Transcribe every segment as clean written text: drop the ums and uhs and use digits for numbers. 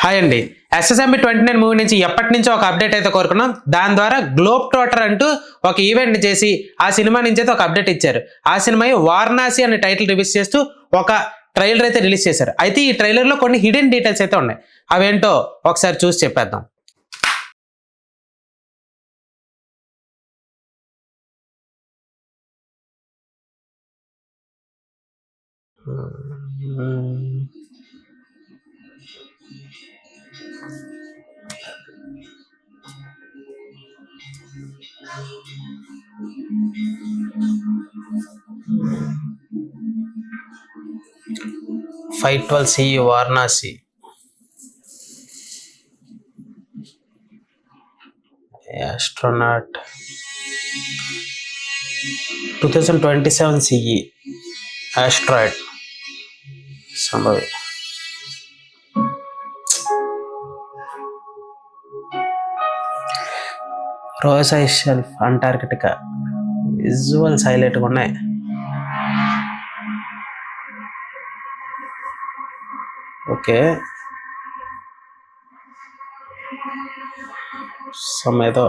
Hi అండి. SSMB 29 movie నుంచి ఎప్పటి నుంచో ఒక అప్డేట్ అయితే కోరుకున్నాం. దాని ద్వారా గ్లోబ్ ట్రోటర్ అంటూ ఒక ఈవెంట్ చేసి ఆ సినిమా నుంచి అయితే ఒక అప్డేట్ ఇచ్చారు. ఆ సినిమా వారణాసి అనే టైటిల్ రిలీజ్ చేస్తూ ఒక ట్రైలర్ అయితే రిలీజ్ చేశారు. అయితే ఈ ట్రైలర్ లో కొన్ని హిడెన్ డీటెయిల్స్ అయితే ఉన్నాయి. అవేంటో ఒకసారి చూసి చెప్పేద్దాం. Fight 12 CE Varanasi astronaut 2027 CE asteroid సంభవి రోసా షెల్ఫ్ అంటార్కిటికా విజువల్స్ హైలైట్గా ఉన్నాయి. ఓకే, ఏదో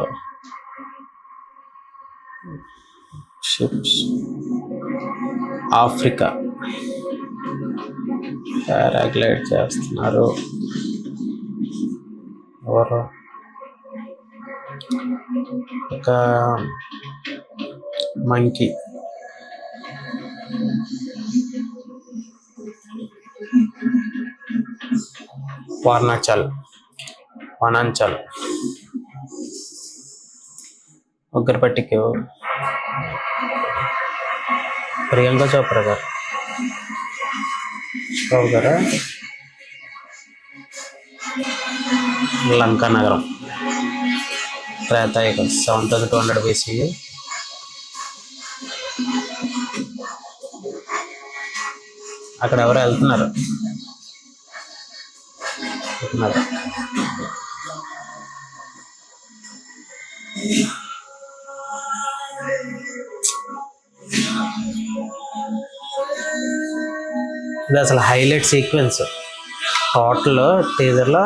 షిప్స్ ఆఫ్రికా పారాగ్లైడ్ చేస్తున్నారు. ఎవరు? ఒక మంకీ. వనాంచల్ ఉగ్రపట్టికి ప్రియాంక చోప్రా గారా. లంకా నగరం త్రేతాయుగం 7200 BCE. అక్కడ ఎవరు వెళ్తున్నారు? ఇది అసలు హైలైట్ సీక్వెన్స్. టోటల్ టీజర్లో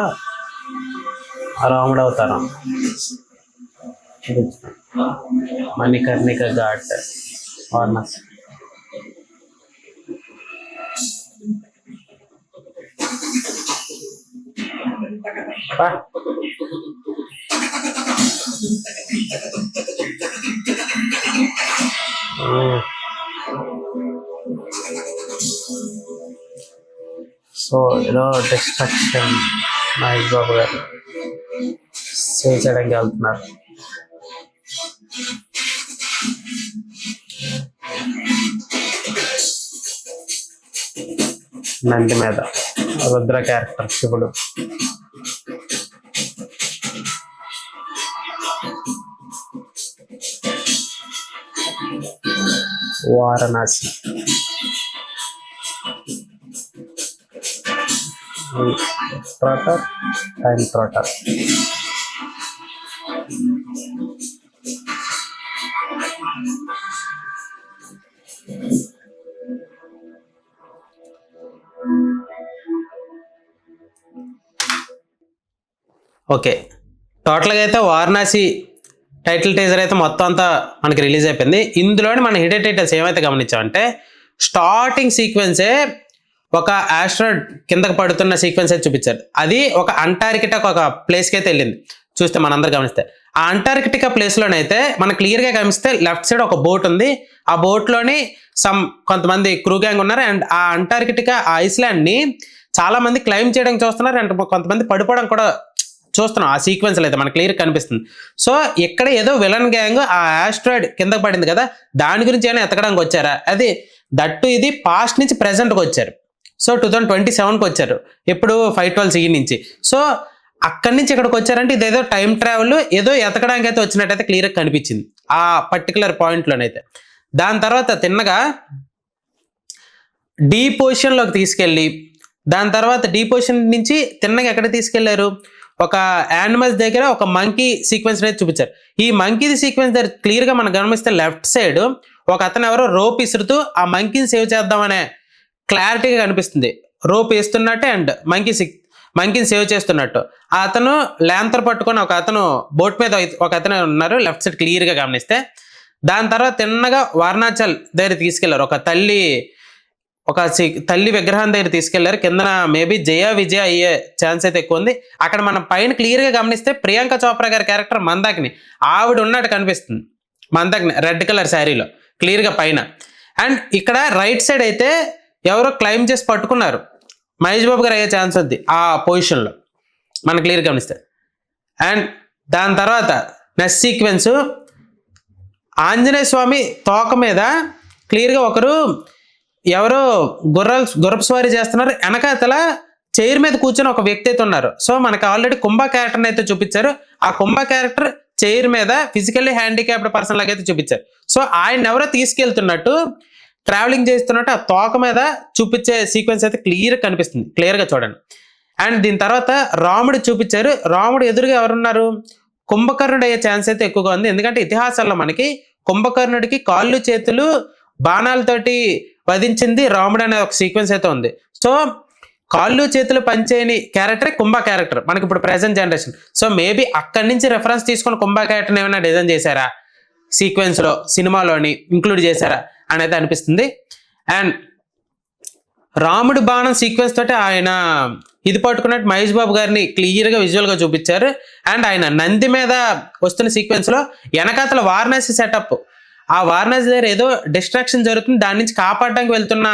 రాముడు అవతారం, మణికర్ణిక ఘాట్, వారణాసి. సో ఏదో డిస్ట్రక్షన్ మహేష్ బాబు గారు సేవ్ చేయడానికి వెళ్తున్నారు. నంది మీద రుద్ర క్యారెక్టర్ శివుడు. Varanasi trotter, time trotter. Okay, టోటల్గా అయితే వారణాసి టైటిల్ టీజర్ అయితే మొత్తం అంతా మనకి రిలీజ్ అయిపోయింది. ఇందులోని మన హిడెన్ డీటెయిల్స్ ఏమైతే గమనించామంటే, స్టార్టింగ్ సీక్వెన్సే ఒక ఆస్ట్రాయిడ్ కిందకి పడుతున్న సీక్వెన్స్ అయితే చూపించారు. అది ఒక అంటార్కిటికా ఒక ప్లేస్కి అయితే వెళ్ళింది. చూస్తే మనందరూ గమనిస్తే ఆ అంటార్కిటికా ప్లేస్లోనైతే మనకు క్లియర్గా గమనిస్తే లెఫ్ట్ సైడ్ ఒక బోట్ ఉంది. ఆ బోట్లోని కొంతమంది క్రూ గ్యాంగ్ ఉన్నారు. అండ్ ఆ అంటార్కిటికా ఆ ఐస్లాండ్ని చాలా మంది క్లైమ్ చేయడానికి చూస్తున్నారు. అండ్ కొంతమంది పడిపోవడం కూడా చూస్తున్నాం. ఆ సీక్వెన్స్ అయితే మనకు క్లియర్ కనిపిస్తుంది. సో ఇక్కడ ఏదో విలన్ గ్యాంగ్ ఆ ఆస్ట్రాయిడ్ కిందకి పడింది కదా, దాని గురించి ఏమైనా ఎతకడానికి వచ్చారా? అది దట్టు ఇది పాస్ట్ నుంచి ప్రెసెంట్కి వచ్చారు. సో 2027కి వచ్చారు. ఎప్పుడు 512 CE నుంచి. సో అక్కడి నుంచి ఇక్కడికి వచ్చారంటే ఇదేదో టైం ట్రావెల్ ఏదో ఎతకడానికి అయితే వచ్చినట్టయితే క్లియర్గా కనిపించింది ఆ పర్టికులర్ పాయింట్లోనైతే. దాని తర్వాత తిన్నగా డీ పొజిషన్లోకి తీసుకెళ్ళి, దాని తర్వాత డీ పొజిషన్ నుంచి తిన్నగా ఎక్కడ తీసుకెళ్లారు? ఒక యానిమల్స్ దగ్గర ఒక మంకీ సీక్వెన్స్ అనేది చూపించారు. ఈ మంకీ సీక్వెన్స్ దగ్గర క్లియర్గా మనం గమనిస్తే లెఫ్ట్ సైడ్ ఒక అతను ఎవరో రోప్ ఇసురుతూ ఆ మంకీని సేవ్ చేద్దామనే క్లారిటీగా కనిపిస్తుంది. రోప్ వేస్తున్నట్టే అండ్ మంకీని సేవ్ చేస్తున్నట్టు. అతను ల్యాంతర్ పట్టుకొని ఒక అతను బోట్ మీద ఒక అతను ఉన్నారు, లెఫ్ట్ సైడ్ క్లియర్గా గమనిస్తే. దాని తర్వాత తిన్నగా వారణాచల్ దగ్గర తీసుకెళ్లారు. ఒక తల్లి విగ్రహం దగ్గర తీసుకెళ్లారు. కిందన మేబీ జయ విజయ అయ్యే ఛాన్స్ అయితే ఎక్కువ ఉంది. అక్కడ మనం పైన క్లియర్గా గమనిస్తే ప్రియాంక చోప్రా గారి క్యారెక్టర్ మందాకిని ఆవిడ ఉన్నట్టు కనిపిస్తుంది. మందాకిని రెడ్ కలర్ శారీలో క్లియర్గా పైన. అండ్ ఇక్కడ రైట్ సైడ్ అయితే ఎవరో క్లైమ్ చేసి పట్టుకున్నారు, మహేష్ బాబు గారు అయ్యే ఛాన్స్ ఉంది ఆ పొజిషన్లో మనం క్లియర్గా గమనిస్తే. అండ్ దాని తర్వాత నెక్స్ట్ సీక్వెన్స్ ఆంజనేయ స్వామి తోక మీద క్లియర్గా ఒకరు ఎవరో గుర్రపు స్వారీ చేస్తున్నారు. వెనకాతల చైర్ మీద కూర్చొని ఒక వ్యక్తి అయితే ఉన్నారు. సో మనకు ఆల్రెడీ కుంభ క్యారెక్టర్ని అయితే చూపించారు. ఆ కుంభ క్యారెక్టర్ చైర్ మీద ఫిజికల్లీ హ్యాండిక్యాప్డ్ పర్సన్ లాగా అయితే చూపించారు. సో ఆయన ఎవరో తీసుకెళ్తున్నట్టు, ట్రావెలింగ్ చేస్తున్నట్టు ఆ తోక మీద చూపించే సీక్వెన్స్ అయితే కనిపిస్తుంది. క్లియర్గా చూడండి. అండ్ దీని తర్వాత రాముడు చూపించారు. రాముడు ఎదురుగా ఎవరున్నారు? కుంభకర్ణుడు అయ్యే ఛాన్స్ అయితే ఎక్కువగా ఉంది. ఎందుకంటే ఇతిహాసాల్లో మనకి కుంభకర్ణుడికి కాళ్ళు చేతులు బాణాలతోటి వధించింది రాముడు అనే ఒక సీక్వెన్స్ అయితే ఉంది. సో కాళ్ళు చేతులు పనిచేయని క్యారెక్టర్ కుంభ క్యారెక్టర్ మనకి ఇప్పుడు ప్రెసెంట్ జనరేషన్. సో మేబీ అక్కడి నుంచి రెఫరెన్స్ తీసుకొని కుంభ క్యారెక్టర్ని ఏమైనా డిజైన్ చేశారా, సీక్వెన్స్లో సినిమాలోని ఇంక్లూడ్ చేశారా అనేది అనిపిస్తుంది. అండ్ రాముడు బాణం సీక్వెన్స్ తోటి ఆయన ఇది పట్టుకున్నట్టు మహేష్ బాబు గారిని క్లియర్గా విజువల్గా చూపించారు. అండ్ ఆయన నంది మీద వస్తున్న సీక్వెన్స్లో వెనకాతల వారణాసి సెటప్, ఆ వారణాసి దగ్గర ఏదో డిస్ట్రాక్షన్ జరుగుతుంది, దాని నుంచి కాపాడడానికి వెళ్తున్న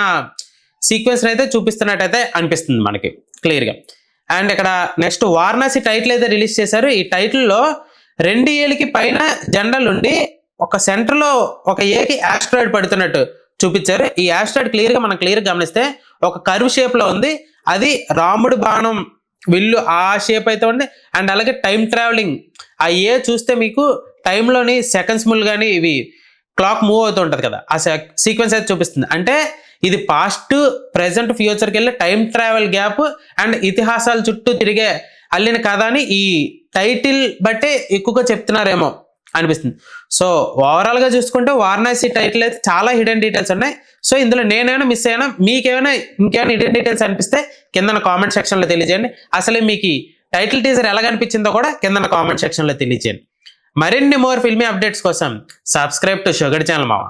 సీక్వెన్స్ అయితే చూపిస్తున్నట్టయితే అనిపిస్తుంది మనకి క్లియర్గా. అండ్ ఇక్కడ నెక్స్ట్ వారణాసి టైటిల్ అయితే రిలీజ్ చేశారు. ఈ టైటిల్లో 2 ఏళ్ళకి పైన జెండాలు ఉండి ఒక సెంటర్లో ఒక ఏకి యాస్ట్రాయిడ్ పడుతున్నట్టు చూపించారు. ఈ యాస్ట్రాయిడ్ మనం క్లియర్గా గమనిస్తే ఒక కర్వ్ షేప్లో ఉంది. అది రాముడు బాణం విల్లు ఆ షేప్ అయితే ఉంది. అండ్ అలాగే టైం ట్రావెలింగ్ ఆ చూస్తే మీకు టైంలోని సెకండ్స్ ముల్ కానీ ఇవి క్లాక్ మూవ్ అవుతూ ఉంటుంది కదా, ఆ సీక్వెన్స్ అయితే చూపిస్తుంది. అంటే ఇది పాస్ట్ ప్రెసెంట్ ఫ్యూచర్కి వెళ్ళే టైం ట్రావెల్ గ్యాప్ అండ్ ఇతిహాసాల చుట్టూ తిరిగే అల్లిన కథ అని ఈ టైటిల్ బట్టే ఎక్కువగా చెప్తున్నారేమో అనిపిస్తుంది. సో ఓవరాల్గా చూసుకుంటే వారణాసి టైటిల్ అయితే చాలా హిడెన్ డీటెయిల్స్ ఉన్నాయి. సో ఇందులో నేనైనా మిస్ అయినా, మీకేమైనా ఇంకేమైనా హిడెన్ డీటెయిల్స్ అనిపిస్తే కింద కామెంట్ సెక్షన్లో తెలియజేయండి. అసలు మీకు టైటిల్ టీజర్ ఎలా కనిపించిందో కూడా కింద కామెంట్ సెక్షన్లో తెలియజేయండి. మరిన్ని మోర్ ఫిల్మీ అప్డేట్స్ కోసం సబ్స్క్రైబ్ టు షుగర్ ఛానల్ మావా.